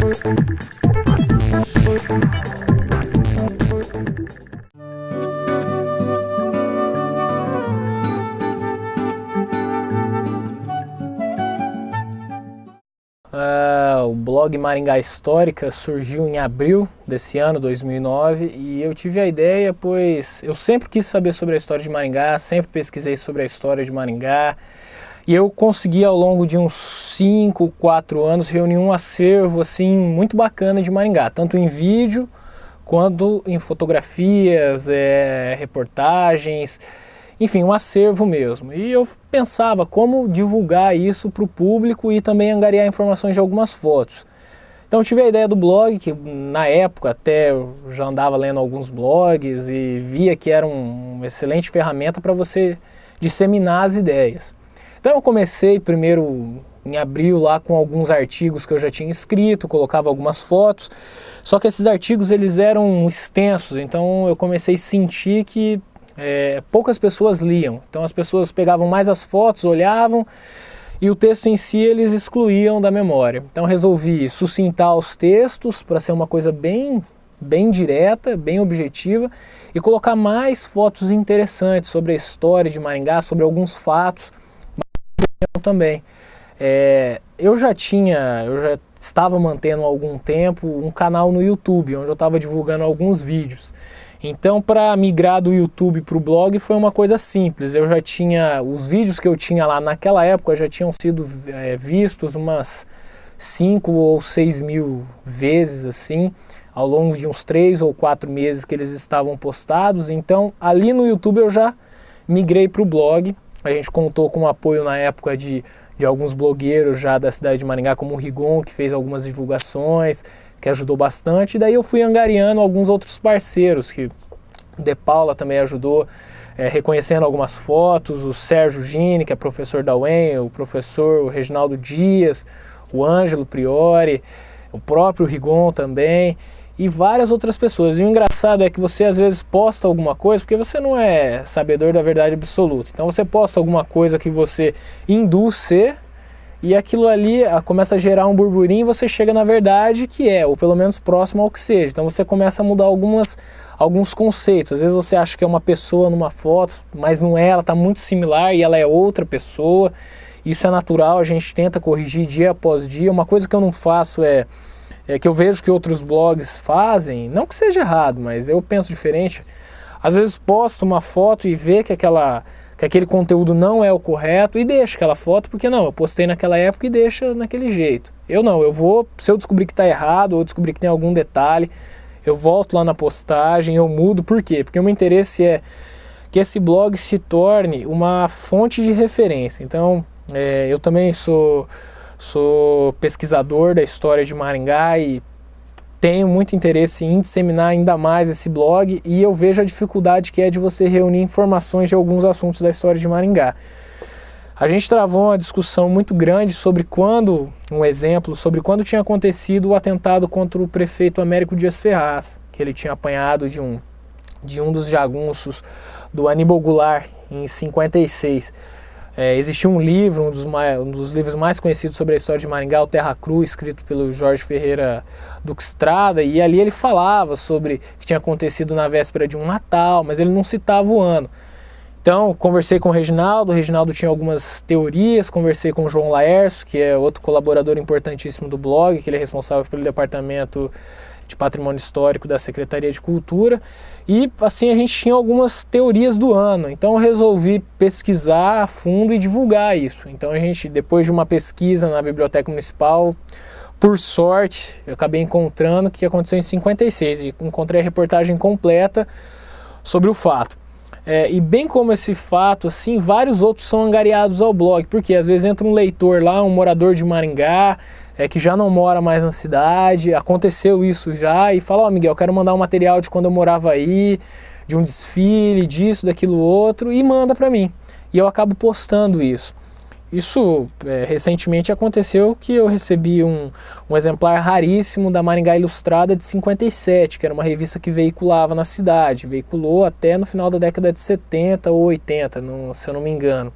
O blog Maringá Histórica surgiu em abril desse ano, 2009, e eu tive a ideia pois eu sempre quis saber sobre a história de Maringá, sempre pesquisei sobre a história de Maringá, e eu consegui ao longo de uns 5, 4 anos reunir um acervo assim, muito bacana de Maringá, tanto em vídeo quanto em fotografias, reportagens, enfim, um acervo mesmo. E eu pensava como divulgar isso para o público e também angariar informações de algumas fotos. Então eu tive a ideia do blog, que na época até eu já andava lendo alguns blogs e via que era uma excelente ferramenta para você disseminar as ideias. Então eu comecei primeiro em abril lá com alguns artigos que eu já tinha escrito, colocava algumas fotos, só que esses artigos eles eram extensos, então eu comecei a sentir que poucas pessoas liam, então as pessoas pegavam mais as fotos, olhavam e o texto em si eles excluíam da memória. Então resolvi sucintar os textos para ser uma coisa bem direta, bem objetiva e colocar mais fotos interessantes sobre a história de Maringá, sobre alguns fatos também. Eu já estava mantendo há algum tempo um canal no YouTube, onde eu estava divulgando alguns vídeos. Então, para migrar do YouTube para o blog foi uma coisa simples. Eu já tinha, os vídeos que eu tinha lá naquela época já tinham sido vistos umas 5 ou 6 mil vezes, assim, ao longo de uns 3 ou 4 meses que eles estavam postados. Então, ali no YouTube eu já migrei para o blog. A gente contou com o apoio na época de alguns blogueiros já da cidade de Maringá, como o Rigon, que fez algumas divulgações, que ajudou bastante. E daí eu fui angariando alguns outros parceiros, que o De Paula também ajudou, reconhecendo algumas fotos, o Sérgio Gini, que é professor da UEM, o professor Reginaldo Dias, o Ângelo Priori, o próprio Rigon também, e várias outras pessoas. E o engraçado é que você às vezes posta alguma coisa, porque você não é sabedor da verdade absoluta. Então você posta alguma coisa que você induz ser, e aquilo ali começa a gerar um burburinho e você chega na verdade que ou pelo menos próximo ao que seja. Então você começa a mudar alguns conceitos. Às vezes você acha que é uma pessoa numa foto, mas não é, ela está muito similar e ela é outra pessoa. Isso é natural, a gente tenta corrigir dia após dia. Uma coisa que eu não faço que eu vejo que outros blogs fazem, não que seja errado, mas eu penso diferente. Às vezes posto uma foto e vê que aquele conteúdo não é o correto e deixa aquela foto, porque não, eu postei naquela época e deixa naquele jeito. Eu não, se eu descobrir que está errado ou descobrir que tem algum detalhe, eu volto lá na postagem, eu mudo. Por quê? Porque o meu interesse é que esse blog se torne uma fonte de referência. Então, eu também sou pesquisador da história de Maringá e tenho muito interesse em disseminar ainda mais esse blog, e eu vejo a dificuldade que é de você reunir informações de alguns assuntos da história de Maringá. A gente travou uma discussão muito grande sobre quando tinha acontecido o atentado contra o prefeito Américo Dias Ferraz, que ele tinha apanhado de um dos jagunços do Aníbal Goulart em 56. Existiu um livro, um dos livros mais conhecidos sobre a história de Maringá, o Terra Cruz, escrito pelo Jorge Ferreira Duque Estrada, e ali ele falava sobre o que tinha acontecido na véspera de um Natal, mas ele não citava o ano. Então, conversei com o Reginaldo tinha algumas teorias, conversei com o João Laércio, que é outro colaborador importantíssimo do blog, que ele é responsável pelo departamento de Patrimônio Histórico da Secretaria de Cultura, e assim a gente tinha algumas teorias do ano. Então eu resolvi pesquisar a fundo e divulgar isso. Então a gente, depois de uma pesquisa na Biblioteca Municipal, por sorte, eu acabei encontrando o que aconteceu em 56 e encontrei a reportagem completa sobre o fato. E bem como esse fato, assim, vários outros são angariados ao blog, porque às vezes entra um leitor lá, um morador de Maringá, que já não mora mais na cidade, aconteceu isso já, e fala: Miguel, eu quero mandar um material de quando eu morava aí, de um desfile, disso, daquilo outro, e manda para mim. E eu acabo postando isso. Isso recentemente aconteceu que eu recebi um exemplar raríssimo da Maringá Ilustrada de 57, que era uma revista que veiculava na cidade, veiculou até no final da década de 70 ou 80, se eu não me engano.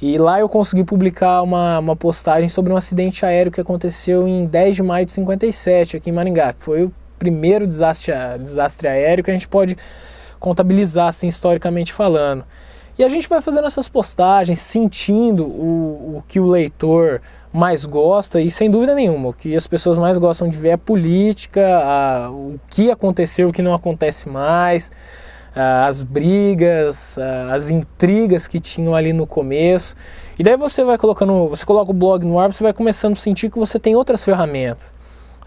E lá eu consegui publicar uma postagem sobre um acidente aéreo que aconteceu em 10 de maio de 57, aqui em Maringá, que foi o primeiro desastre aéreo que a gente pode contabilizar, assim, historicamente falando. E a gente vai fazendo essas postagens, sentindo o que o leitor mais gosta, e sem dúvida nenhuma, o que as pessoas mais gostam de ver é a política, o que aconteceu, o que não acontece mais, as brigas, as intrigas que tinham ali no começo. E daí você coloca o blog no ar, você vai começando a sentir que você tem outras ferramentas.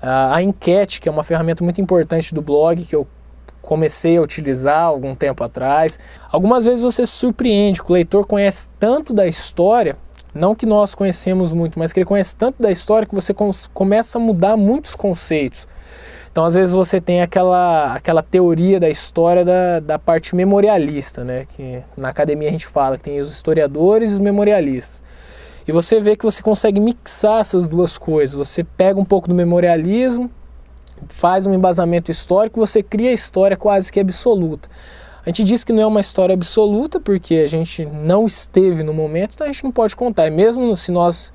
A enquete, que é uma ferramenta muito importante do blog, que eu comecei a utilizar há algum tempo atrás. Algumas vezes você se surpreende, que o leitor conhece tanto da história, não que nós conhecemos muito, mas que ele conhece tanto da história que você começa a mudar muitos conceitos. Então, às vezes você tem aquela teoria da história da parte memorialista, né? Que na academia a gente fala que tem os historiadores e os memorialistas. E você vê que você consegue mixar essas duas coisas. Você pega um pouco do memorialismo, faz um embasamento histórico, você cria a história quase que absoluta. A gente diz que não é uma história absoluta porque a gente não esteve no momento, então a gente não pode contar. E mesmo se nós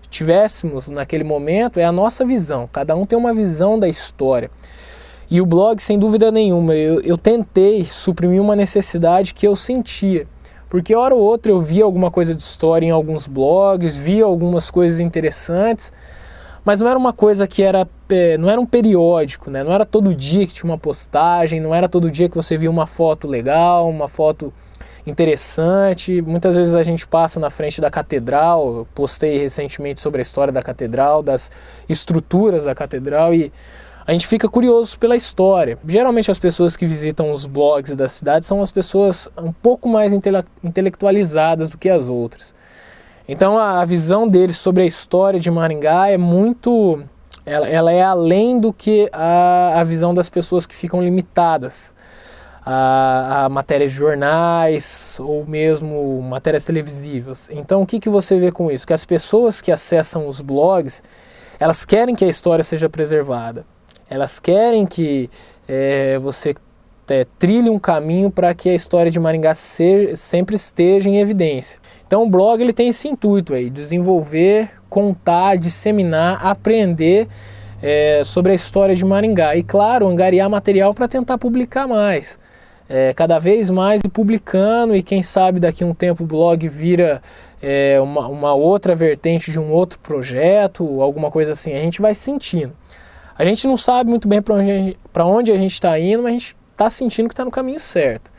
tivéssemos naquele momento, é a nossa visão. Cada um tem uma visão da história. E o blog, sem dúvida nenhuma, eu tentei suprimir uma necessidade que eu sentia. Porque hora ou outra eu via alguma coisa de história em alguns blogs, via algumas coisas interessantes, mas não era uma coisa que não era um periódico, né? Não era todo dia que tinha uma postagem, não era todo dia que você via uma foto legal, uma foto interessante. Muitas vezes a gente passa na frente da catedral, eu postei recentemente sobre a história da catedral, das estruturas da catedral, e a gente fica curioso pela história. Geralmente as pessoas que visitam os blogs da cidade são as pessoas um pouco mais intelectualizadas do que as outras. Então a visão deles sobre a história de Maringá é muito... Ela é além do que a visão das pessoas que ficam limitadas a matérias de jornais ou mesmo matérias televisivas. Então o que você vê com isso? Que as pessoas que acessam os blogs, elas querem que a história seja preservada. Elas querem que você trilhe um caminho para que a história de Maringá sempre esteja em evidência. Então o blog ele tem esse intuito aí, desenvolver, contar, disseminar, aprender sobre a história de Maringá. E claro, angariar material para tentar publicar mais. Cada vez mais e publicando, e quem sabe daqui a um tempo o blog vira uma outra vertente de um outro projeto, alguma coisa assim. A gente vai sentindo. A gente não sabe muito bem para onde a gente está indo, mas a gente está sentindo que está no caminho certo.